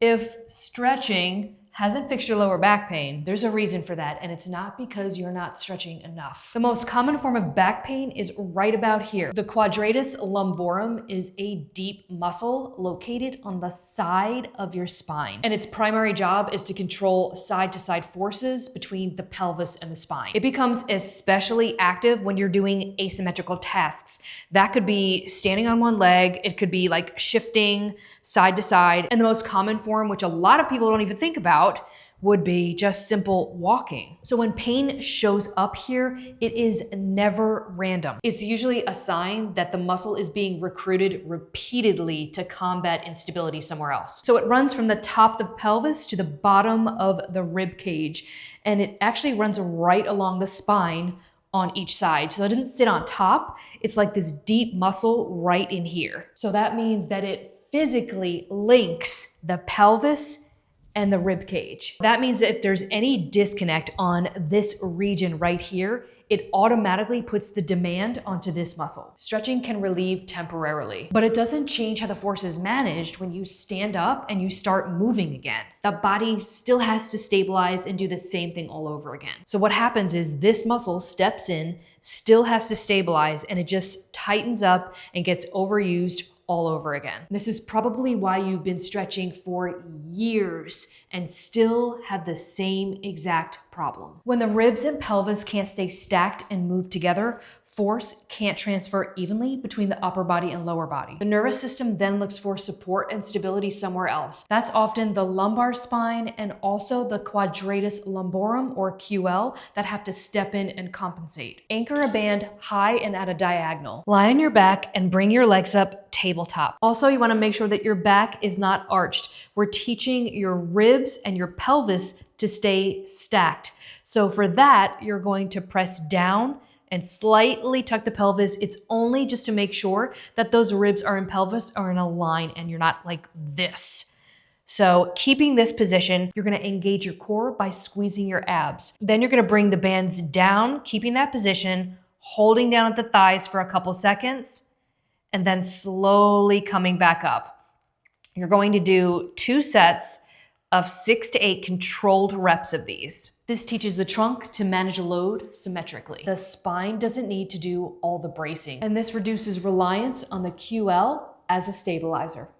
If stretching hasn't fixed your lower back pain, there's a reason for that, and it's not because you're not stretching enough. The most common form of back pain is right about here. The quadratus lumborum is a deep muscle located on the side of your spine, and its primary job is to control side-to-side forces between the pelvis and the spine. It becomes especially active when you're doing asymmetrical tasks. That could be standing on one leg, it could be like shifting side to side, and the most common form, which a lot of people don't even think about, would be just simple walking. So when pain shows up here, it is never random. It's usually a sign that the muscle is being recruited repeatedly to combat instability somewhere else. So it runs from the top of the pelvis to the bottom of the rib cage, and it actually runs right along the spine on each side. So it doesn't sit on top. It's like this deep muscle right in here. So that means that it physically links the pelvis and the rib cage. That means that if there's any disconnect on this region right here, it automatically puts the demand onto this muscle. Stretching can relieve temporarily, but it doesn't change how the force is managed when you stand up and you start moving again. The body still has to stabilize and do the same thing all over again. So what happens is this muscle steps in, still has to stabilize, and it just tightens up and gets overused all over again. This is probably why you've been stretching for years and still have the same exact problem. When the ribs and pelvis can't stay stacked and move together, force can't transfer evenly between the upper body and lower body. The nervous system then looks for support and stability somewhere else. That's often the lumbar spine and also the quadratus lumborum, or QL, that have to step in and compensate. Anchor a band high and at a diagonal. Lie on your back and bring your legs up tabletop. Also, you want to make sure that your back is not arched. We're teaching your ribs and your pelvis to stay stacked. So for that, you're going to press down and slightly tuck the pelvis. It's only just to make sure that those ribs are in pelvis are in a line and you're not like this. So keeping this position, you're gonna engage your core by squeezing your abs. Then you're gonna bring the bands down, keeping that position, holding down at the thighs for a couple seconds, and then slowly coming back up. You're going to do 2 sets of 6 to 8 controlled reps of these. This teaches the trunk to manage a load symmetrically. The spine doesn't need to do all the bracing, and this reduces reliance on the QL as a stabilizer.